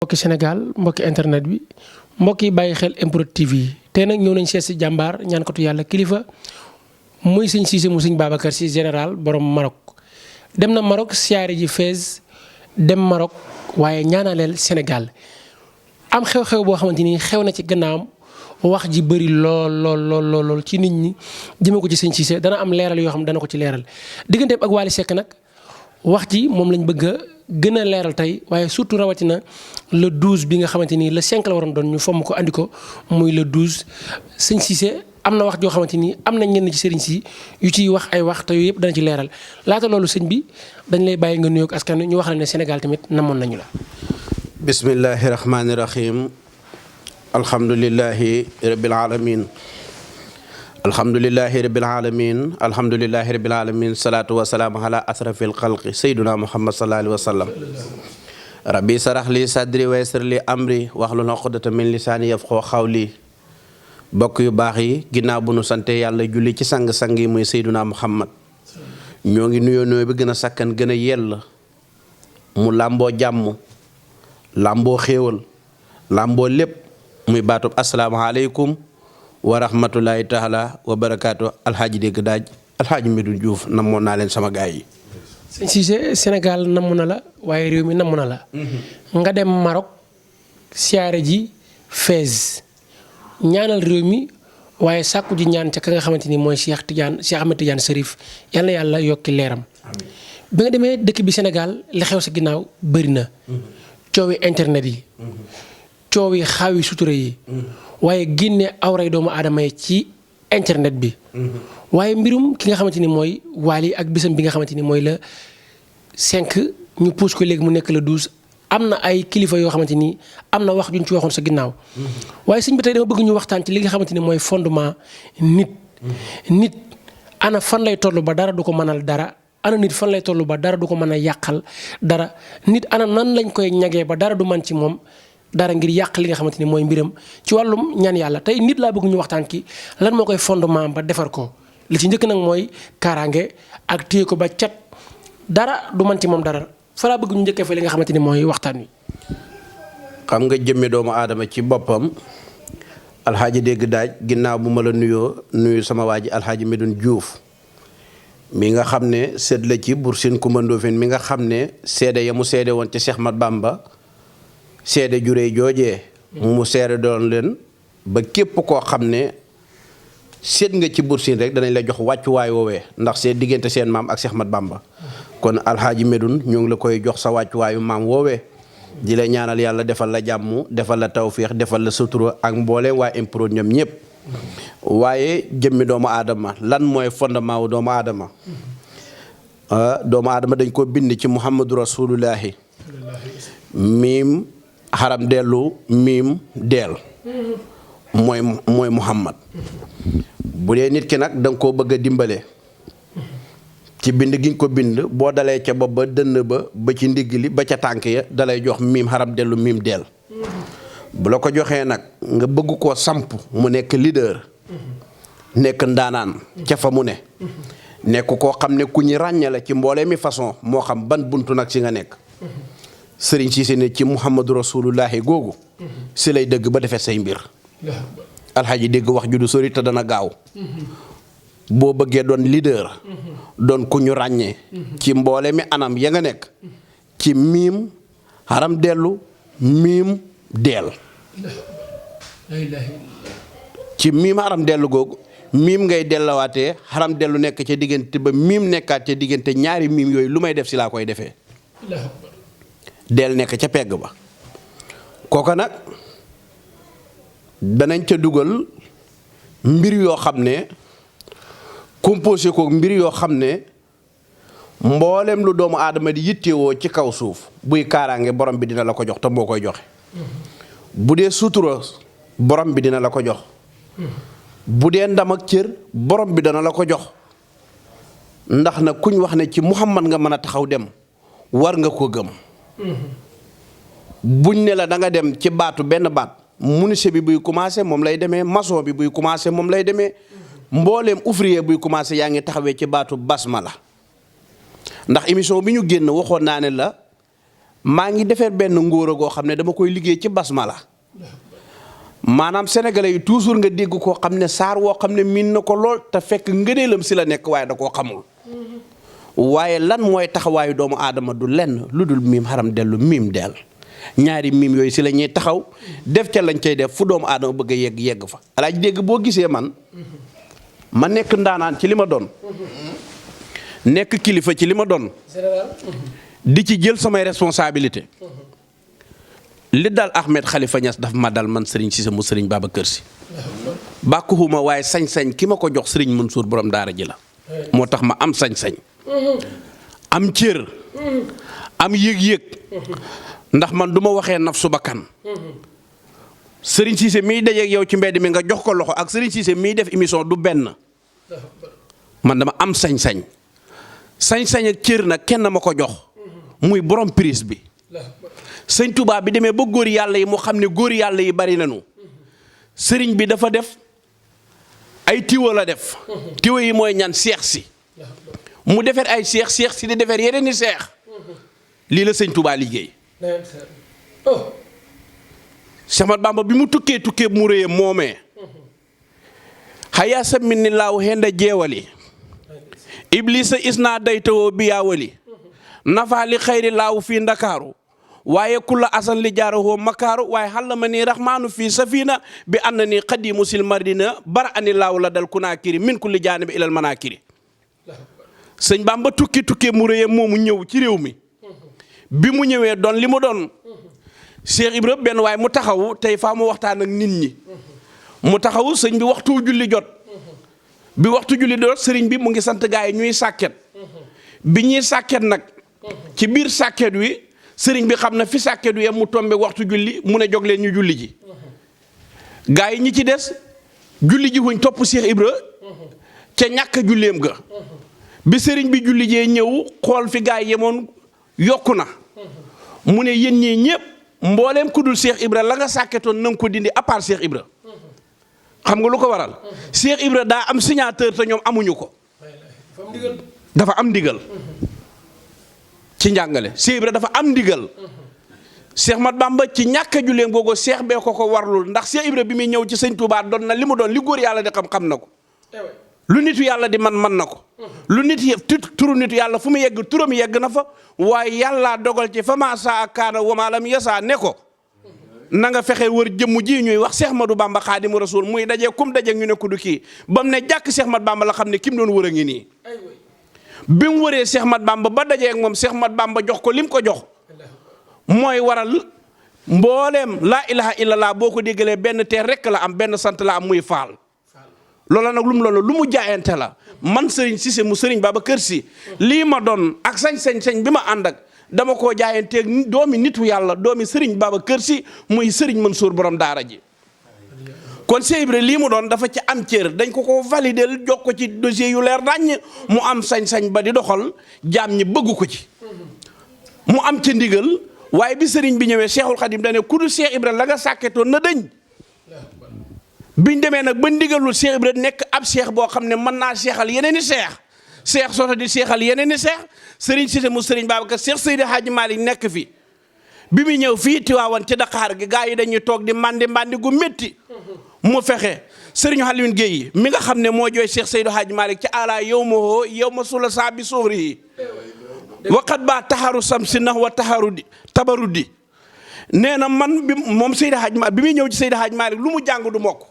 mbokki Sénégal mbokki internet bi mbokk yi bàyyi xel MPROD TV yi tey nag ñëw nañ seet si jàmbaar ñaankatu yàlla kilifa muy sëñ Cissé mu sëñ Babacar Sy général borom Maroc dem na Maroc siyaare ji Fès dem Maroc waaye ñaanaleel Sénégal am xew-xew boo xamante ni xew na ci gannaawam wax ji bëri lool ci nit ñi jëme ko ci sëñ Cissé dana am leeral yoo xam ne dana ko ci leeral digganteem ak Wally Seck nag wax ji moom lañ bëgg a gën a leeral tey waaye surtout rawatina le 12 bi nga xamante ni le 5 la waroon doon ñu fomm ko andi ko muy le 12 sëñ Cissé am na wax joo xamante ni am na ñenn ci sëriñ si yu ciy wax ay wax te yooyu yëpp dana ci leeral laata loolu sëñ bi dañ lay bàyyi nga nuyoog askan wi ñu wax la ne Sénégal tamit namoon nañu la. bismillahi rahmaani rahim alhamdulillahi rabbil alamin alhamdulillahi rabbil alamin alhamdulillahi rabbil alamin salaatu wa salaamu ala asrafil xalqi sayyiduna muhammad sallallahu alayhi wa sallam rabbi sarax li sadri wa yassir li amri wahlul uqdata min lisaani yafqahu qawli bokk yu baax yi ginnaaw bu nu sante yàlla julli ci sang-sang yi muy sayyiduna muhammad ñoo ngi nuyoo nuyoo bi gën a sakkan gën a yell mu làmboo jàmm làmboo xéewal làmboo lépp muy baatub asalaamaaleykum wa rahmatulahi taala wa barakaatu alxaaji dégg daaj alxaaji Medoune Diouf namoon naa leen sama gaay yi. sëñ Cissé Sénégal namm na la waaye réew mi namm na la. nga dem Maroc siyaare ji Fès ñaanal réew mi waaye sàkku ji ñaan ca ka nga xamante ni mooy Cheikh Ahmed Tidiane Chérif yal na yàlla yokki leeram. bi nga demee dëkk bi Sénégal li xew sa ginnaaw bëri na. coowi internet yi. coowi xaawi sutura yi. waaye génne awray doomu aadama yi ci internet bi. waaye mbirum ki nga xamante ni mooy Wally ak bisam bi nga xamante ni mooy la 5 ñu pousse ko léegi mu nekk la 12 am na ay kilifa yoo xamante ni am na wax juñ ci waxoon sa ginnaaw. waaye sëñ bi tey dama bëgg ñu waxtaan ci li nga xamante ni mooy fondement nit. nit ana fan lay toll ba dara du ko mënal dara ana nit fan lay toll ba dara du ko mën a yàqal dara nit ana nan lañ koy ñagee ba dara du man ci moom. dara ngir yàq li nga xamante ni mooy mbiram ci wàllum ñaan yàlla tey nit laa bëgg ñu waxtaan ki lan moo koy fondement ba defar ko li ci njëkk nag mooy kaaraange ak téye ko ba cat dara du man ci moom dara fa laa bëgg ñu njëkkee fa li nga xamante ni mooy waxtaan wi. xam nga jëmmi doomu aadama ci boppam alxaaji dégg daaj ginnaaw bu ma la nuyu sama waa ji alxaaji Medoune Diouf mi nga xam ne seet la ci Buur Sine Kumba Ndoofeen mi nga xam ne seede ya mu seede woon ci Cheikh Mat Bamba seede juree joojee mu seede doon leen ba képp koo xam ne seet nga ci Buur Sine rek danañ la jox wàccuwaay woowee ndax seen diggante seen maam ak Cheikh Mat Bamba kon alxaaji Medoune ñoo ngi la koy jox sa wàccuwaayu maam woowee di la ñaanal yàlla defal la jàmm defal la tawféex defal la sutura ak mbooleem waa MPROD ñoom ñëpp waaye jëmmi doomu aadama lan mooy fondement wu doomu aadama doomu aadama dañ ko bind ci muhammadu rasulullahi miim xaram dellu miim deel mooy muhammad bu dee nit ki nag danga koo bëgg a dimbale ci bind gi nga ko bind boo dalee ca bopp ba dënn ba ci ndigg li ba ca tànk ya dalay jox miim xaram dellu miim deel bu la ko joxee nag nga bëgg koo samp mu nekk leader nekk ndaanaan ca fa mu ne nekk koo xam ne ku ñu ràññee la ci mboolee mi façon moo xam ban buntu nag si nga nekk sëriñ Cissé ne ci muhammadu rasulullahi googu si lay dëgg ba defee say mbir alxaaji dégg wax ju du sori te dana gaaw boo bëggee doon leader doon ku ñu ràññee ci mboole mi anam ya nga nekk ci miim xaram dellu miim deel ci miim xaram dellu googu miim ngay dellawaatee xaram dellu nekk ca diggante ba miim nekkaat ca diggante ñaari miim yooyu lu may def si laa koy defee deel nekk ca pegg ba kooka nag danañ ca dugal mbir yoo xam ne composé ko mbir yoo xam ne mboolem lu doomu aadama di yittewoo ci kaw suuf buy kaaraange borom bi dina la ko jox te moo koy joxe bu dee sutura borom bi dina la ko jox bu dee ndam ak cër borom bi dana la ko jox ndax nag kuñ wax ne ci muhammad nga mën a taxaw dem war nga ko gëm buñ ne la da nga dem ci baatu benn baat menuisier bi buy commencé moom lay demee maçon bi buy commencé moom lay demee mbooleem ouvrier buy commencé yaa ngi taxawee ci baatu basmala ndax émission bi ñu génn waxoon naa ne la maa ngi defar benn ngóora goo xam ne dama koy liggéey ci basmala maanaam sénégalais yi toujours nga dégg koo xam ne saar woo xam ne miin na ko lool te fekk ngëneelam si la nekk waaye da koo xamul waaye lan mooy taxawaayu doomu aadama du lenn lu dul miim xaram dellu miim dell ñaari miim yooyu si la ñuy taxaw def ca lañ cay def fu doomu aadama bëgg a yegg fa alaaj dégg boo gisee ma nekk ndaanaan ci li ma doon nekk kilifa ci li ma doon di ci jël samay responsabilité li dal Ahmed Khalifa Niass daf ma dal man Serigne Cissé mu Serigne Babacar Sy bàkkuwuma waaye sañ-sañ ki ma ko jox Serigne Mansour borom daara ji la moo tax ma am sañ-sañ am cër am yëg-yëg ndax man du ma waxee nafsu bakkan Serigne Cissé miy dajeeg yow ci mbedd mi nga jox ko loxo ak Serigne Cissé miy def émission du benn man dama am sañ-sañ sañ-sañ ak cër nag kenn ma ko jox muy borom prise bi sëñ Touba bi demee ba góor yàlla yi mu xam ne góor yàlla yi bari nañu sëriñ bi dafa def ay tiwo la def tiwo yi mooy ñan seex si mu defar ay seex si di defar yeneen i seex lii la sëñ Touba liggéey Cheikh Ahmad Bamba bi mu tukkee mu réye moomee xayaa sa min ni laaw henda jeewali iblisa isna daytawoo bi yaawali nafa li xayri laaw fii ndakaaru waaye kulla asan li jaarahoo makaaru waaye xallama nii raxmaanu fii safina bi ànd na nii xadimu sil mardina bara ani laaw la dal kunaakiri min kulli jaanibi ilal manaakiri sëñ Bamba tukkee mu réye moomu ñëw ci réew mi bi mu ñëwee doon li mu doon Cheikh Ibra benn waaye mu taxaw tey faa mu waxtaan ak nit ñi mu taxaw sëñ bi waxtu julli jot bi waxtu julli jot sëriñ bi mu ngi sant gaa yi ñuy sàkket bi ñuy sàkket nag ci biir sàkket wi sëriñ bi xam na fi sàkket wi mu tombe waxtu julli mu ne jóg leen ñu julli ji gaa yi ñi ci des julli ji wuñ topp Cheikh Ibra ca ñàkk julleem ga bi sëriñ bi julli jee ñëw xool fi gaa yi yemoon yokku na mu ne yéen ñii ñëpp mbooleem ku dul Cheikh Ibra la nga sàkketoon na nga ko dindi à part Cheikh Ibra xam nga lu ko waral Cheikh Ibra daa am signateur te ñoom amuñu ko dafa am ndigal ci njàngale Cheikh Ibra dafa am ndigal Cheikh Mat Bamba ci ñàkk a julleem googu Cheikh bee ko warlul ndax Cheikh Ibra bi muy ñëw ci sëñ Touba doon na li mu doon li góor yàlla di xam na ko lu nitu yàlla di man na ko lu nit turu nitu yàlla fu mu yegg turam yegg na fa waaye yàlla dogal ci fa ma saa kaana wa maa lam yasaa ne ko na nga fexe wër jëmm ji ñuy wax Cheikh Madou Bamba Xaadimu Rasuul muy daje kum daje ñu ne ko du kii ba mu ne jàkk Cheikh Mat Bamba la xam ne kim doon wër a ngi nii bi mu wëree Cheikh Mat Bamba ba dajee ak moom Cheikh Mat Bamba jox ko lim ko jox mooy waral mbooleem laa ilaha illallah boo ko déggalee benn teer rekk la am benn sant la am muy faal loola nag lu mu jaayante la man Serigne Cissé mu Serigne Babacar Sy lii ma doon ak sañ bi ma ànd ak dama koo jaayanteeg doomi nitu yàlla doomi Serigne Babacar Sy muy Serigne Mansour borom daara ji kon Cheikh Ibra lii mu doon dafa ci am cër dañ ko valider jox ko ci dossier yu leer naññ mu am sañ-sañ ba di doxal jaam ñi bëgg ko ci mu am ca ndigal waaye bi Serigne bi ñëwee Cheikhul Khadim dane ku dul Cheikh Ibra la nga sàkketoon na dëñ biñ demee nag ba ndigalul Cheikh Ibra nekk ab cheikh boo xam ne mën naa seexal yeneen i cheikh soto di seexal yeneen i cheikh Serigne Cissé mu Serigne Babacar Cheikh Seydi Hadji Malick nekk fi bi mu ñëw fii Tiwaawan ci Dakar gi gaa yi dañuy toog di mandi gu métti mu fexe Serigne Alioune Guèye mi nga xam ne moo jooy Cheikh Seydi Hadji Malick ci ala yow ma sula saa bi suufri yi waqat baa taxaru sam si nax wa tabaru di nee na man bi moom Seydi Hadji Malick bi muy ñëw ci Seydi Hadji Malick lu mu jàng du mokk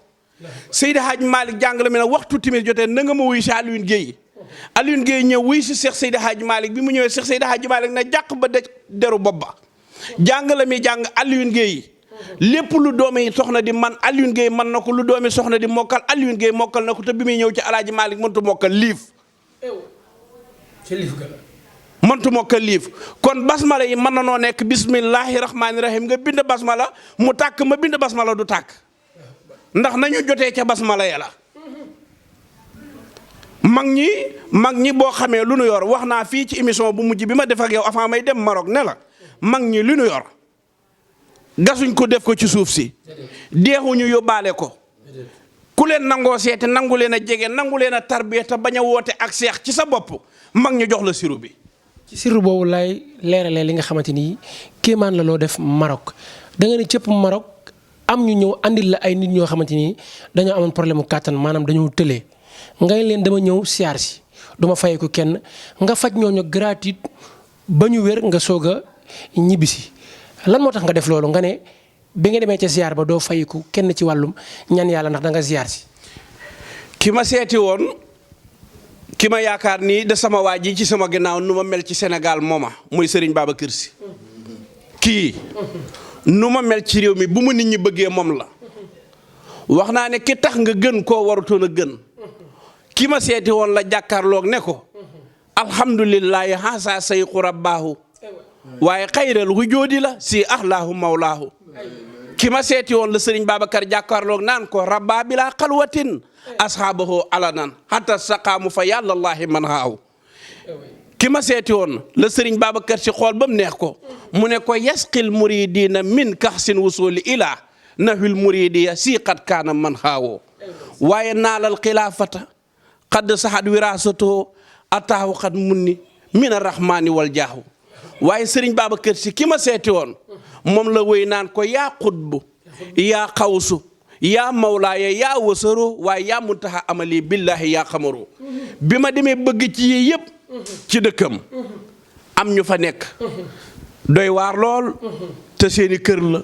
Seydi Hadji Malick jàng la mi ne waxtu timis jotee na nga ma wuy si Alioune Guèye ñëw wuy si Cheikh Seydi Hadji Malick bi mu ñëwee Cheikh Seydi Hadji Malick na jàq ba deru bopp ba jàng la mi jàng Alioune Guèye lépp lu doomi soxna di man Alioune Guèye man na ko lu doomi soxna di mokkal Alioune Guèye mokkal na ko te bi muy ñëw ci Alaaji Malick mëntu mokkal liif mëntu mokkal liif kon basmala yi mën na noo nekk bismillahi rahmaani rahim nga bind basmala mu tàkk ma bind basmala du tàkk ndax nañu jotee ca basmala ya la mag ñi boo xamee lu nu yor wax naa fii ci émission bu mujj bi ma def ak yow avant may dem Maroc ne la mag ñi lu nu yor gasuñ ko def ko ci suuf si deexuñu yóbbaale ko ku leen nangoo seete nangu leen a jege nangu leen a tarbiya te bañ a woote ak seex ci sa bopp mag ñu jox la siru bi ci sirru boobu lay leeralee li nga xamante ni kéemaan la loo def Maroc da nga ne cëpp Maroc am ñu ñëw andil la ay nit ñoo xamante ni dañoo amoon problème mu kàttan maanaam dañoo tëlee ngay leen dama ñëw siyaar si duma fayeku kenn nga faj ñooñu gratuite ba ñu wér nga soog a ñibbisi lan moo tax nga def loolu nga ne bi nga demee ca siyaar ba doo fayeku kenn ci wàllum ñaan yàlla ndax da nga siyaar si. ki ma seeti woon ki ma yaakaar nii de sama waa ji ci sama ginnaaw nu ma mel ci Sénégal mooma muy Serigne Babacar Sy kii nu ma mel ci réew mi bu ma nit ñi bëggee moom la wax naa ne ki tax nga gën koo warutoon a gën ki ma seeti woon la jàkkaarloog ne ko alhamdulillahi hasa sayqu rabbaahu waaye xayral hujoodi la si ahlaahu mawlaahu ki ma seeti woon la Serigne Babacar jàkkaarloog naan ko rabba bila xalwatin asxaabahu alanan hatta saqaamu fa yàllallahi man haaw ki ma seeti woon la Serigne Babacar si xool ba mu neex ko mu ne ko yasqil muridina min kaxsin wusuli ila nahwil muridiya si qad kaana man haawoo waaye naalal xilaafata xadd saxat wiraasatoo ataahu xat munni min arrahmani wal jaahu waaye Serigne Babacar si ki ma seeti woon moom la wéy naan ko yaa xutbu yaa xawsu yaa mawlaaya yaa wasaro waaye yaa muntaha amali billahi yaa xamaro bi ma demee bëgg ci yii yëpp ci dëkkam am ñu fa nekk doy waar lool te seeni kër la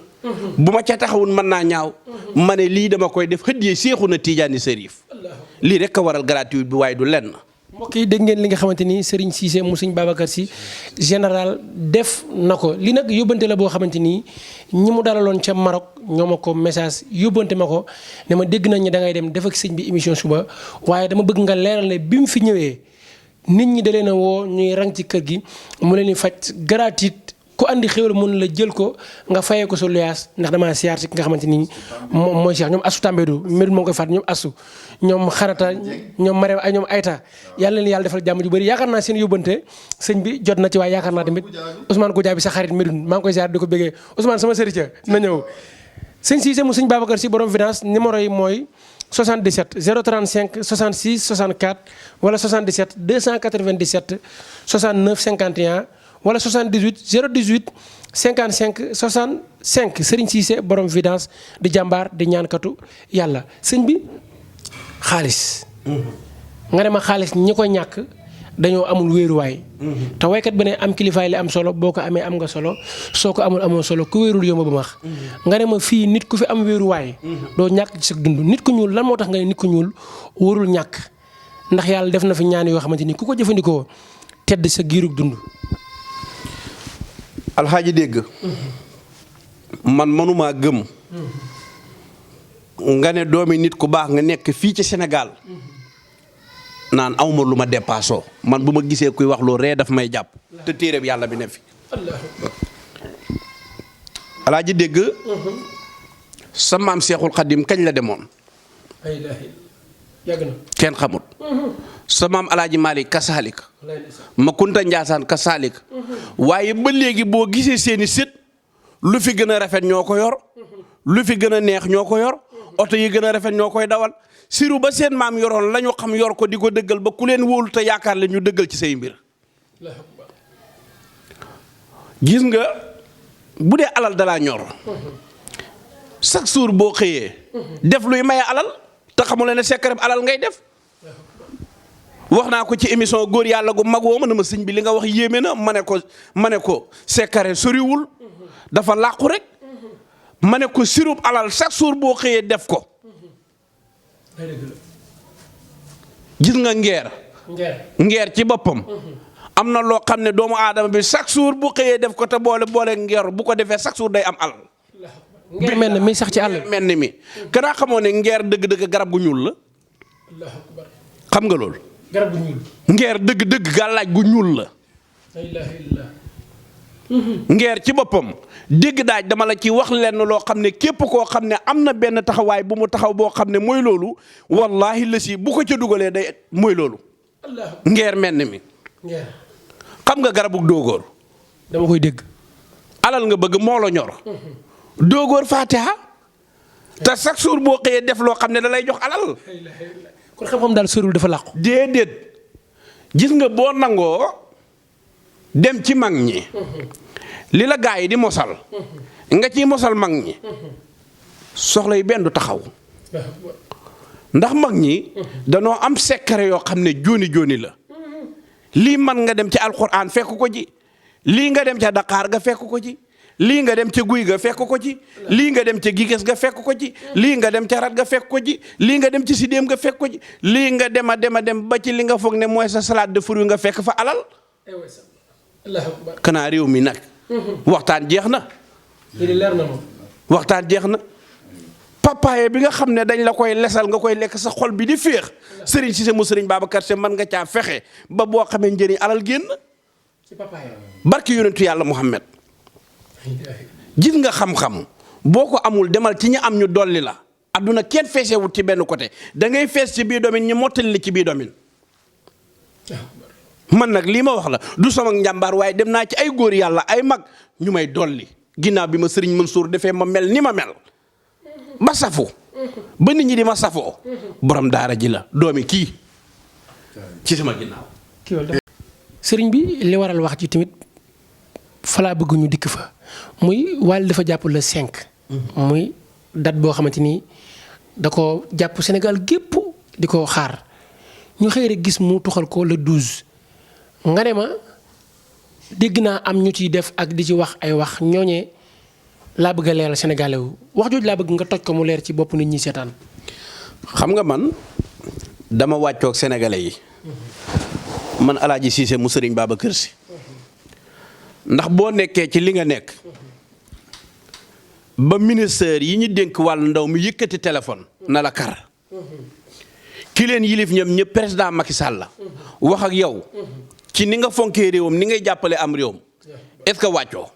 bu ma ca taxawul mën naa ñaaw ma ne lii dama koy def xëddiyee Seexuna Tijaani Sariif lii rek a waral gratuit bi waaye du lenn. mbokk yi dégg ngeen li nga xamante ni Serigne Cissé mu Serigne Babacar Sy général def na ko li nag yóbbante la boo xamante ni ñi mu dalaloon ca Maroc ñoo ma ko message yóbbante ma ko ne ma dégg nañ ne da ngay dem def ak sëñ bi émission suba waaye dama bëgg nga leeral ne bi mu fi ñëwee nit ñi da leen a woo ñuy rang ci kër gi mu leen di faj gratuite ku andi xéwal mun la jël ko nga fayee ko sa luyaas ndax damaa siyaar si ki nga xamante ni moom mooy Cheikh ñoom Asu Tambédou Mbédou moo koy fàtt ñoom Asu ñoom xarata ñoom Marème ay ñoom Ayta yàlla leen yàlla defal jàmm ju bëri yaakaar naa seen yóbbante sëñ bi jot na ci waaye yaakaar naa tamit Ousmane Goudia bi sa xarit Mbédou maa ngi koy siyaar di ko bëggee Ousmane sama sëriñ na ñëw sëñ Cissé mu sëñ Babacar Sy borom finance numéro yi mooy 77 035 66 64 wala 77 297 69 51 wala 78 018 55 65 Serigne Cissé borom vidance di jàmbaar di ñaankatu yàlla sëñ bi xaalis. nga ne ma xaalis ñi ko ñàkk dañoo amul wéeruwaay. te waykat bi ne am kilifaay li am solo boo ko amee am nga solo soo ko amul amoo solo ku wéerul yomb ba max nga ne ma fii nit ku fi am wéeruwaay. doo ñàkk ci sa dund nit ku ñuul lan moo tax nga ne nit ku ñuul warul ñàkk ndax yàlla def na fi ñaan yoo xamante ni ku ko jëfandikoo tedd sa giirug dund. alxaaji dégg man mënumaa gëm nga ne doomi nit ku baax nga nekk fii ci Sénégal naan awma lu ma dépassoo man bu ma gisee kuy wax loolu ree daf may jàpp te téere bi yàlla bi ne fi alxaaji dégg sa maam Seexul Xadim kañ la demoon yàgg na kenn xamut sa maam alaaji Maalik kasaalik ma kunta Njaasaan kasaalik waaye ba léegi boo gisee seeni sët lu fi gën a rafet ñoo ko yor lu fi gën a neex ñoo ko yor oto yi gën a rafet ñoo koy dawal siru ba seen maam yoroon la ñu xam yor ko di ko dëggal ba ku leen wóolu te yaakaar la ñu dëggal ci say mbir gis nga bu dee alal dalaa ñor chaque jour boo xëyee def luy maye alal te xamul ne sekkareb alal ngay def wax naa ko ci émission góor yàlla gu mag woo ma ne ma sëñ bi li nga wax yéeme na ma ne ko sekkare soriwul dafa làqu rek ma ne ko sirub alal chaque jour boo xëyee def ko gis nga ngeer ci boppam am na loo xam ne doomu aadama bi chaque jour bu xëyee def ko te boole ngeer bu ko defee chaque jour day am alal ngeer mel na mi sax ci àll mel ni mi kanaa xamoo ne ngeer dëgg-dëgg garab gu ñuul la xam nga loolu garab gu ñuul ngeer dëgg-dëgg gàllaaj gu ñuul la ngeer ci boppam dégg daaj dama la ci wax lenn loo xam ne képp koo xam ne am na benn taxawaay bu mu taxaw boo xam ne mooy loolu wallaahi la si bu ko ca dugalee day mooy loolu ngeer mel ni mi xam nga garabu dóogóor dama koy dégg alal nga bëgg moo la ñor dóogóor faatiha te chaque jour boo xëyee def loo xam ne da lay jox alal kon xam-xam daal soriwul dafa làqu déedéet gis nga boo nangoo dem ci mag ñi li la gaa yi di mosal nga ciy mosal mag ñi soxla yi benn du taxaw ndax mag ñi danoo am secret yoo xam ne jooni jooni la lii man nga dem ci alxuraan fekk ko ci lii nga dem ca Dakar ga fekk ko ci lii nga dem ca guy ga fekk ko ci lii nga dem ca giges ga fekk ko ci lii nga dem ca rat ga fekk ko ci lii nga dem ci sidéem ga fekk ko ci lii nga dem a dem ba ci li nga foog ne mooy sa salade de fruits nga fekk fa alal kanaa réew mi nag waxtaan jeex na waxtaan jeex na papaye bi nga xam ne dañ la koy lesal nga koy lekk sa xol bi di féex Serigne Cissé mu Serigne Babacar Sy mën nga caa fexe ba boo xamee njëriñ alal génn barki yonentu yàlla Muhammad gis nga xam-xam boo ko amul demal ci ñi am ñu dolli la adduna kenn feesewut ci benn côté da ngay fees ci bii domaine ñu mottali li ci bii domaine man nag lii ma wax la du sama njàmbaar waaye dem naa ci ay góor yàlla ay mag ñu may dolli ginnaaw bi ma Serigne Mansour defee ma mel ni ma mel ba safu ba nit ñi di ma safoo borom daara ji la doomi kii ci sama ginnaaw. sëriñ bi li waral wax ji tamit falaa bëgg ñu dikk fa muy Wally dafa jàpp le 5. muy date boo xamante ni da ko jàpp Sénégal gépp di ko xaar ñu xëy rek gis mu tuxal ko le 12 nga ne ma dégg naa am ñu ciy def ak di ci wax ay wax ñooñee laa bëgg a leeral Sénégalais wu wax jooju laa bëgg nga toj ko mu leer ci bopp nit ñi seetaan. xam nga man dama wàccoog sénégalais yi man Alaaji Cissé mu Sëriñ Babacar Sy ndax boo nekkee ci li nga nekk ba ministère yi ñu dénk wàllu ndaw mi yëkkati téléphone na la kar ki leen yilif ñoom ñëpp président Macky Sall la wax ak yow ci ni nga fonkee réewam ni ngay jàppale am réewam est-ce que wàccoo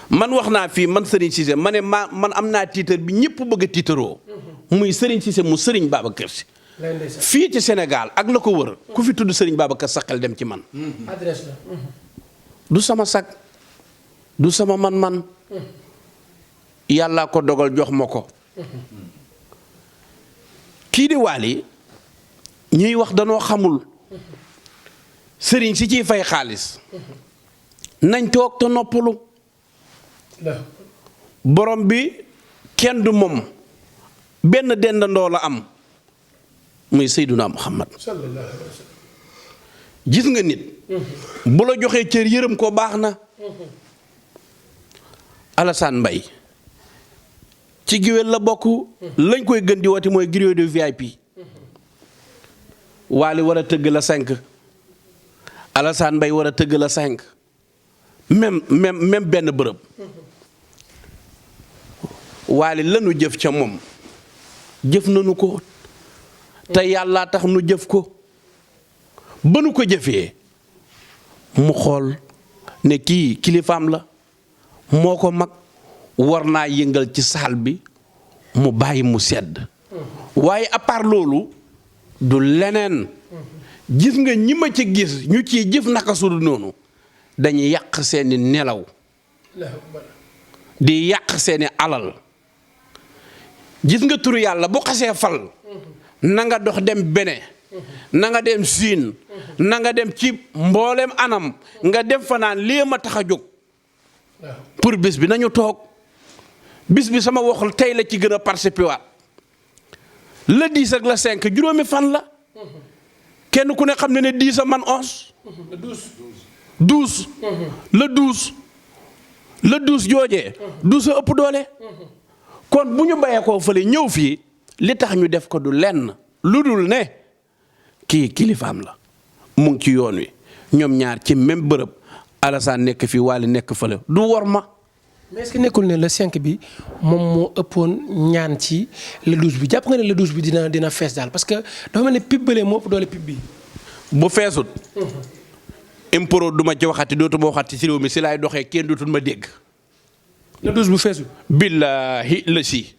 man wax naa fii man Serigne Cissé ma ne man am naa tiitar bi ñëpp bëgg a tiitaroo muy Serigne Cissé mu Serigne Babacar Sy fii ci Sénégal ak la ko wër ku fi tudd Serigne Babacar sa xel dem ci man adresse la. du sama sag du sama man-man yàllaa ko dogal jox ma ko kii di Wally ñuy wax danoo xamul sëriñ si ciy fay xaalis nañ toog te noppalu borom bi kenn du moom benn dendandoo la am muy Seyduna Muhammad gis nga nit bu la joxee cër yërëm ko baax na Alassane Mbaye ci géwél la bokk lañ koy gën di woote mooy griot de VIP Wally war a tëgg la 5 Alassane Mbaye war a tëgg la 5 même benn bërëb Wally lanu jëf ca moom jëf nañu ko te yàlla tax nu jëf ko ba nu ko jëfee mu xool ne kii kilifaam la moo ko mag war naa yëngal ci saal bi mu bàyyi mu sedd waaye à part loolu du leneen gis nga ñi ma ci gis ñu ciy jëf naka su dul noonu dañuy yàq seeni nelaw di yàq seeni alal gis nga turu yàlla bu xasee fal na nga dox dem bene na nga dem siin na nga dem ci mboolem anam nga dem fanaan lii ma tax a jóg pour bis bi nañu toog bis bi sama waxul tey la ci gën a participer waat le 10 ak le 5 juróomi fan la kenn ku ne xam ne 10 a man 11 12 le 12 joojee 12 a ëpp doole kon bu ñu bayee koo fële ñëw fii li tax ñu def ko du lenn lu dul ne kii kilifaam la mu ngi ci yoon wi ñoom ñaar ci même bërëb Alassane nekk fii Wally nekk fële du wor ma. mais est-ce que nekkul ne le 5 bi moom moo ëppoon ñaan ci le 12 bi jàpp nga ne le 12 bi dina fees daal parce que dafa mel ne pib bële moo ëpp doole pib bi. bu feesut. impro du ma ci waxati dootuma waxati ci réew mi si laay doxee kenn dootul ma dégg. le 12 bu feesul. billaahi la si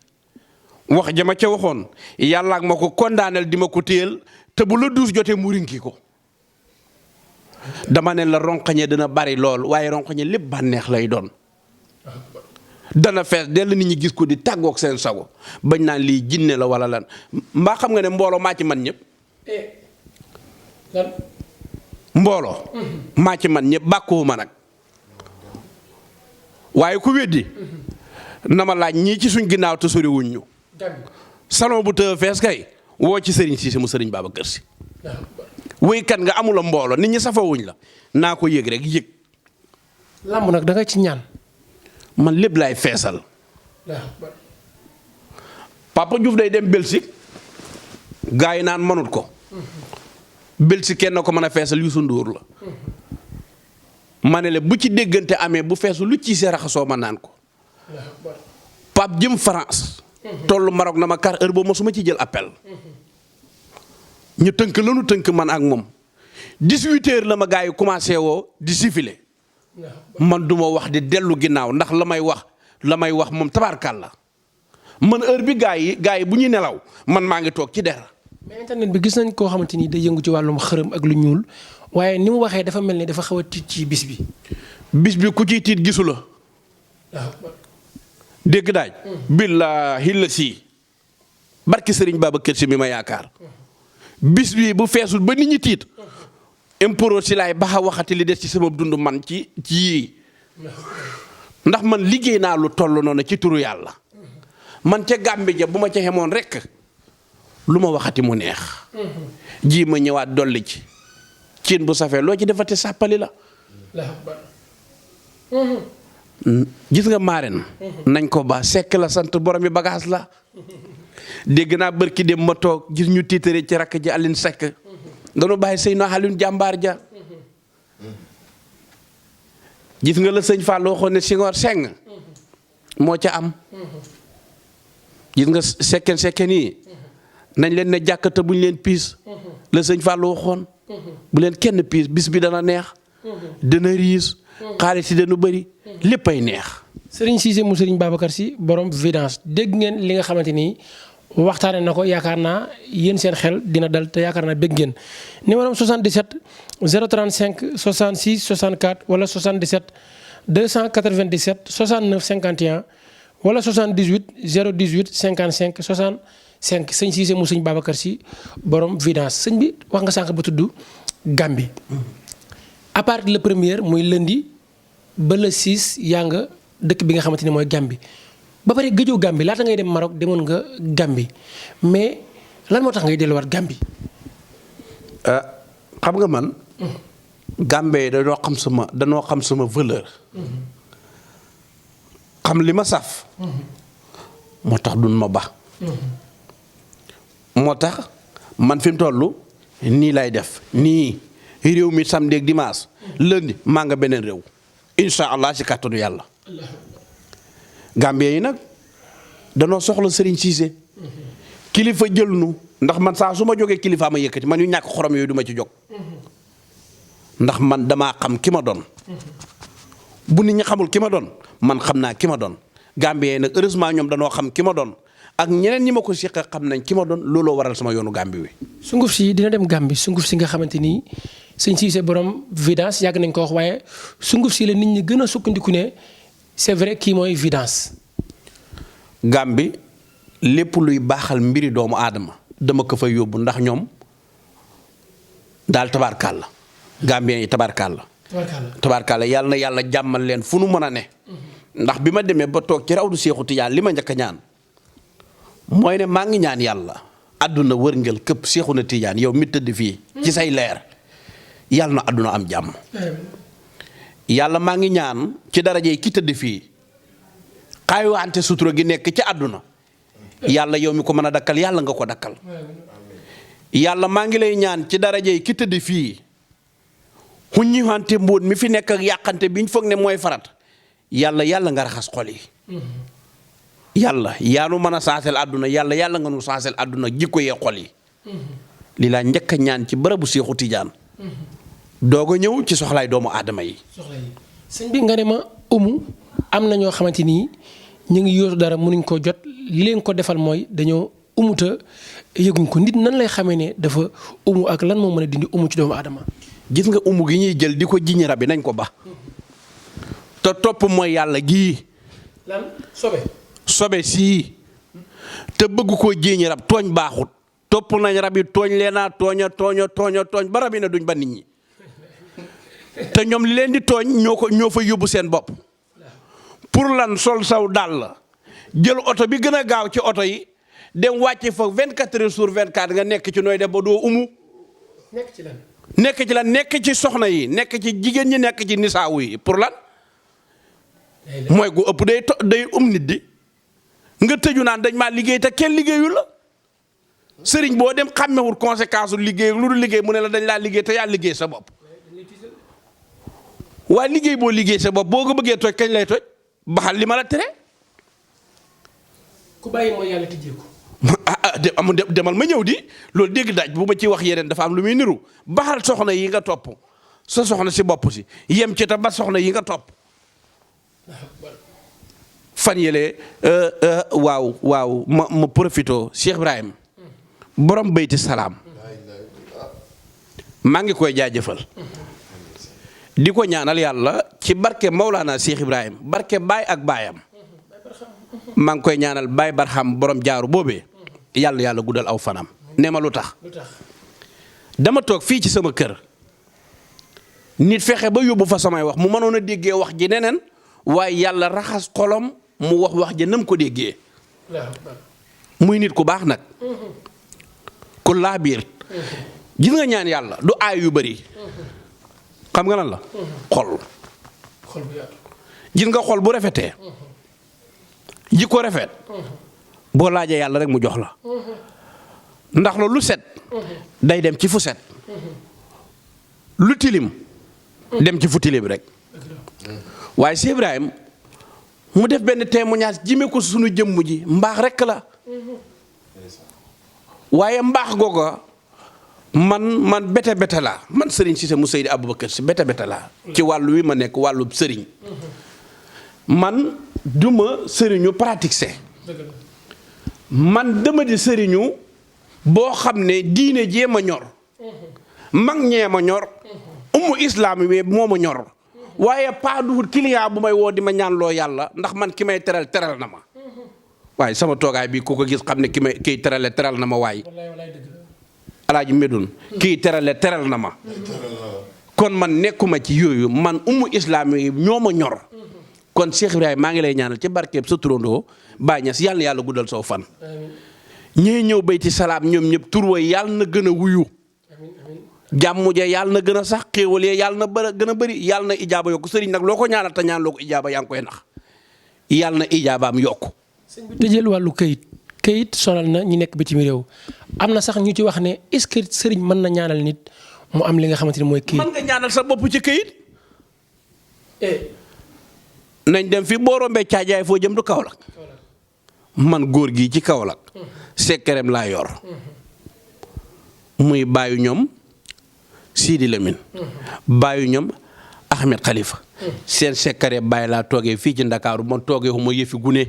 wax jama ca waxoon yàlla ak ma ko kondaaneel di ma ko téyel te bu la 12 jotee mu rinki ko dama ne la ronqañe dana bari lool waaye ronqañe lépp bànneex lay doon dana fees dell nit ñi gis ko di tàggoog seen sago bañ naan lii jinne la wala lan mbaa xam nga ne mbooloo maa ci man ñëpp mbooloo maa ci man ñëpp bàkkuwuma nag waaye ku weddi na ma laaj ñii ci suñ ginnaaw te sori wuñ ñu salon bu tëë fees kay woo ci sëriñ Cissé mu sëriñ Babacar Sy wéykat nga amula mbooloo nit ñi safawuñ la naa ko yëg rek yëg làmb nag da nga ci ñaan man lépp laay feesal Papa Diouf day dem Belgique gaa yi naan mënut ko Belgique kenn ko mën a feesal Youssou Ndour la ma ne la bu ci déggante amee bu feesu lu ci see raxasoo ma naan ko Pape jëm France tollu Maroc na ma kar heure boobu mosuma ci jël appel ñu tënk lanu tënk man ak moom 18h la ma gaa yi commencé woo di siffler man duma wax di dellu ginnaaw ndax la may wax moom tabaarkàlla man heure bi gaa yi bu ñuy nelaw man maa ngi toog ci der. mais internet bi gis nañ koo xamante ni day yëngu ci wàllum xërëm ak lu ñuul waaye ni mu waxee dafa mel ni dafa xaw a tiit ci bis bi. bis bi ku ciy tiit gisu la. dégg daaj. billaahi la sii barki Sëriñ Babacar Sy mi ma yaakaar. bis bi bu feesul ba nit ñi tiit. imporo si laay baxa waxati li des ci sama dund man ci yii. ndax man liggéey naa lu toll noonu ci turu yàlla. man ca Gàmbi ja bu ma ca xemoon rekk lu ma waxati mu neex. ji ma ñëwaat dolli ci. cin bu safee loo ci defati sàppali la. gis nga maaren nañ ko ba sekk la sant borom mi bagage la. dégg naa bërki dem ma toog gis ñu tiitare ci rakk ji Aline Seck. dañu bàyyi sëy no Alioune jàmbaar ja. gis nga la sëñ Fall waxoon ne Senghor seng moo ca am. gis nga sekken yi nañ leen ne jàkkata buñ leen piis la sëñ Fall waxoon bu leen kenn piis bis bi dana neex dana riis xaalis yi dana bëri léppay neex. Serigne Cissé mu Serigne Babacar Sy borom Vidance dégg ngeen li nga xamante ni waxtaane na ko yaakaar naa yéen seen xel dina dal te yaakaar naa bëgg ngeen numéro 77 035 66 64 wala 77 297 69 51 wala 78 018 55 65 sëñ Cissé mu sëñ Babacar Sy borom Vidance sëñ bi wax nga sànq ba tudd Gambie à partir le premier muy lundi ba le 6 yaa nga dëkk bi nga xamante ni mooy Gambie ba pare gëjoo Gambie laata ngay dem Maroc demoon nga Gambie mais lan moo tax ngay delluwaat Gambie. xam nga man. Gambie danoo xam sama valeur. xam li ma saf. moo tax duñ ma ba. moo tax man fi mu toll nii lay def nii réew mi samedi ak dimanche lundi maa nga beneen réew incha allah ci kàttanu yàlla. Gambien yi nag danoo soxla Serigne Cissé kilifa jël nu ndax man saa su ma jógee kilifaa ma yëkkati man yu ñàkk xorom yooyu du ma ci jóg ndax man damaa xam ki ma doon bu nit ñi xamul ki ma doon man xam naa ki ma doon Gambien yi nag heureusement ñoom danoo xam ki ma doon ak ñeneen ñi ma ko seq xam nañ ki ma doon looloo waral sama yoonu Gambie wi. sunguf si dina dem Gambie sunguf si nga xamante ni sëñ Cissé borom Vidance yàgg nañ ko wax waaye sunguf si la nit ñi gën a sukkandiku ne. c'est vrai kii mooy Vidance. Gambie lépp luy baaxal mbiri doomu aadama dama ko fay yóbbu ndax ñoom daal tabaarkàlla Gambien yi tabaarkàlla. tabaarkàlla yàlla na yàlla jàmmal leen fu nu mën a ne. ndax bi ma demee ba toog ci rawdu Seexu Tijaan li ma njëkk a ñaan mooy ne maa ngi ñaan yàlla àdduna wërngël këpp Seexu na Tijaan yow mi tëdd fii. ci say leer yàlla na àdduna am jàmm. yàlla maa ngi ñaan ci darajey ki tëdd fii xaayuwante sutura gi nekk ci àdduna yàlla yow mi ko mën a dakkal yàlla nga ko dakkal yàlla maa ngi lay ñaan ci darajey ki tëdd fii xuññiwante mbóot mi fi nekk ak yàqante bi ñu foog ne mooy farat yàlla nga raxas xol yi yàlla yaa nu mën a saasel àdduna yàlla nga nu saasel àdduna jikko yee xol yi li laa njëkk a ñaan ci bërëbu Seexu Tijaan doog a ñëw ci soxlaay doomu aadama yi. sëñ bi nga ne ma am na ñoo xamante ni ñu ngi yóotu dara mënuñ ko jot li leen ko defal mooy dañoo umuta yëguñ ko nit nan lay xamee ne dafa ak lan moo mën a dindi ci doomu aadama. gis nga gi ñuy jël di ko jiñ rab bi nañ ko ba. te topp mooy yàlla gii. lan sobe sii. te bëgg koo jiñ rab tooñ baaxut. topp nañ rab yi tooñ leen tooñ ba rab yi ne duñ ba nit ñi. te ñoom li leen di tooñ ñoo fa yóbbu seen bopp pour lan sol saw dàll la jël oto bi gën a gaaw ci oto yi dem wàcce fa 24 heures sur 24 nga nekk ci nooy def ba doo umu. nekk ci lan. nekk ci soxna yi nekk ci jigéen ñi nekk ci nisaawu yi pour lan. mooy gu ëpp day nit di nga tëju naan dañ maa liggéey te kenn liggéeyul la sëriñ boo dem xàmmewul conséquence liggéey lu dul liggéey mu ne la dañ laa liggéey te yaa liggéey sa bopp. waaye liggéey boo liggéey sa bopp boo ko bëggee toj kañ lay toj baxal li ma la tere. ku bàyyi mooy yàlla tijjee ko. demal ma ñëw di loolu dégg daaj bu ma ci wax yeneen dafa am lu muy niru baxal soxna yi nga topp sa soxna si bopp si yem ci ta ba soxna yi nga topp fan yëlee waaw ma profito Cheikh Ibrahim borom bayti salaam maa ngi koy jaajëfal di ko ñaanal yàlla ci barke Maulana Cheikh Ibrahim barke baay ak baayam maa ngi koy ñaanal baay barxam borom jaaru boobee yàlla guddal aw fanam ne ma lu tax dama toog fii ci sama kër nit fexe ba yóbbu fa samay wax mu mënoon a déggee wax ji neneen waaye yàlla raxas xolom mu wax ji nam ko déggee muy nit ku baax nag ku laa biir gis nga ñaan yàlla du aay yu bari xam nga lan la xol gis nga xol bu rafetee ji ko rafet boo laajee yàlla rek mu jox la ndax loolu lu set day dem ci fu set lu tilim dem ci fu tilim rek waaye Cheikh Ibrahim mu def benn témoignage jime ko sunu jëmm ji mbaax rek la waaye mbaax googa man bete laa man Serigne Cissé mu Seydi Aboubacar si bete laa ci wàllu wi ma nekk wàllu sëriñ man duma sëriñu pratique man dama di sëriñu boo xam ne diine jee ma ñor mag ñee ma ñor islam wi moo ma ñor waaye pas du client bu may woo di ma ñaan loo yàlla ndax man ki may teral na ma waaye sama toogaay bi ku ko gis xam ne kiy terale teral na ma waay alaaji Medoune kii teral na ma kon man nekkuma ci yooyu man islam wi ñoo ma ñor kon Cheikh Ibrahima maa ngi lay ñaanal ci barkeeb sa turandoo Baay Ñas yàlla guddal soo fan ñii ñëw bayti salaam ñoom ñëpp tur wa yàlla na gën a wuyu jàmm ja yàlla na gën a sax xéewal ya yàlla na gën a bëri yàlla na ijaaba yokku sëriñ nag loo ko ñaanal te ñaan loo ko ijaaba yaa ngi koy nax yàlla na ijaabaam yokku. sëñ bi tëjël wàllu këyit sonal na ñi nekk bitim réew am na sax ñu ci wax ne est-ce que sëriñ mën na ñaanal nit mu am li nga xamante ne mooy këyit. mën nga ñaanal sa bopp ci këyit. nañ dem fi boo rombee caajaay foo jëm du Kaolack man góor gi ci Kaolack sekkerem laa yor muy bàyyu ñoom Sidi Lamine bàyyu ñoom Ahmed Khalifa seen sekkare bàyyi laa toogee fii ci Ndakaaru man toogee wu ma yëfi gune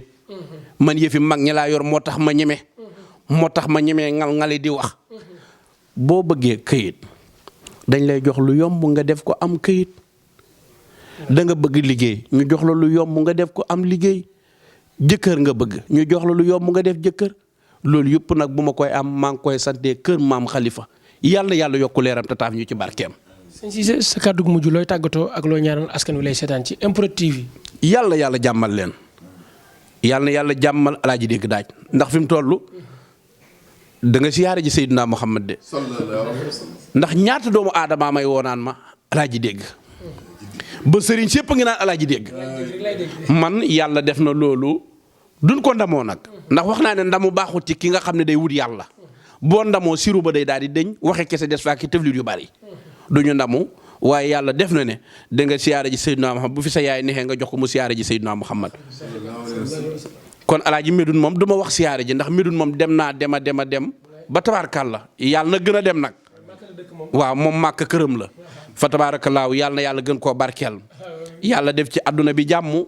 man yëfi mag ñi laa yor moo tax ma ñeme ngal-ngali di wax boo bëggee këyit dañ lay jox lu yomb nga def ko am këyit da nga bëgg liggéey ñu jox la lu yomb nga def ko am liggéey jëkkër nga bëgg ñu jox la lu yomb nga def jëkkër loolu yëpp nag bu ma koy am maa ngi koy sante kër maam Khalifa yàlla yokku leeram te taaf ñu ci barkeem. sëñ Cissé sa kàddu gu mujj looy tàggatoo ak loo ñaanal askan wi lay seetaan ci MPROD TV. yàlla jàmmal leen yàlla jàmmal alaaji dégg daaj ndax fi mu toll da nga siyaare ji Seydina Muhammad de ndax ñaata doomu aadama may woonaan ma alaaji dégg ba sëriñ sépp ngi naan alaaji dégg man yàlla def na loolu duñ ko ndamoo nag ndax wax naa ne ndamu baaxut ci ki nga xam ne day wut yàlla boo ndamoo siru ba day daal di dëñ waxe kese des faa ki tëflit yu bari duñu ndamu waaye yàlla def na ne da nga siyaare ji Seydina Muhammad bu fi sa yaay nexee nga jox ko mu siyaare ji Seydina Muhammad kon alaaji Medoune moom du ma wax siyaare ji ndax Medoune moom dem naa dem ba tabaarkàlla yàlla na gën a dem nag waaw moom màkk këram la fa tabaarakallaahu yàlla na yàlla gën koo barkeel yàlla def ci àdduna bi jàmm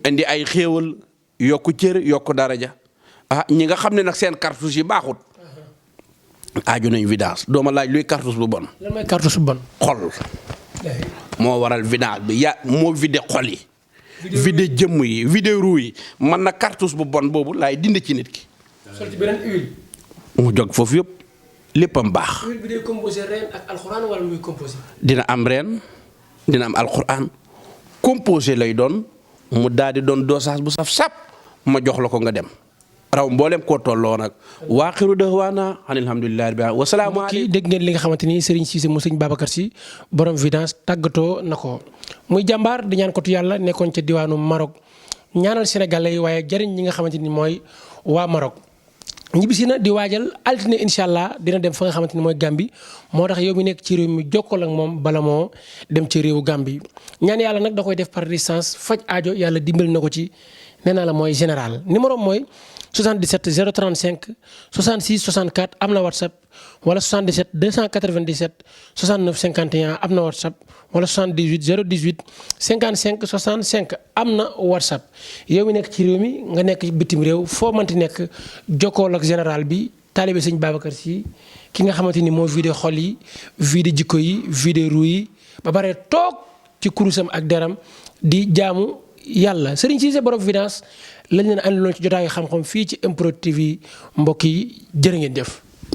indi ay xéewal yokku cër yokku daraja ñi nga xam ne nag seen cartouche yi baaxut aaju nañ vidange dooma laaj luy cartouche bu bon. lan mooy cartouche bu bon. xol moo waral vidange bi moo vidé xol yi. vidé jëmm yi vidé ruu yi man na cartouche bu bon boobu laay dindi ci nit ki. sol ci beneen huile. mu jóg foofu yëpp léppam baax. huile bi day composé reen ak alxuraan wala muy composé. dina am reen dina am alquran composé lay doon mu daal di doon dosage bu saf sap ma jox la ko nga dem raw mboolem koo tolloo nag waaxiru dahwaana alhamdulillahi rabbil alamin wa salaamu kii dégg ngeen li nga xamante ni Serigne Cissé mu Serigne Babacar Sy borom Vidance tàggatoo na ko muy jàmbaar di ñaan kotu yàlla nekkoon ca diwaanu Maroc ñaanal sénégalais yi waaye jëriñ ñi nga xamante ni mooy waa Maroc. ñibbisi na di waajal altine incha allah dina dem fa nga xamante ni mooy Gambie moo tax yow mi nekk ci réew mi jokkoo ak moom bala moo dem ci réewu Gambie ñaan yàlla nag da koy def par distance faj aajo yàlla dimbali na ko ci nee naa la mooy général numéro mooy 77 035 66 64 am na WhatsApp wala 77 297 69 51 am na WhatsApp wala 78 018 55 65 am na WhatsApp yow mi nekk ci réew mi nga nekk bitim réew foo mënti nekk jokkool ak général bi taalibe sëñ Babacar Sy ki nga xamante ni moo vidé xol yi vidé jikko yi vidé ruu yi ba pare toog ci kurusam ak deram di jaamu yàlla Serigne Cissé borom Vidance lañ leen andiloon ci jotaayu xam-xam fii ci MPROD TV mbokk yi jërë ngeen jëf.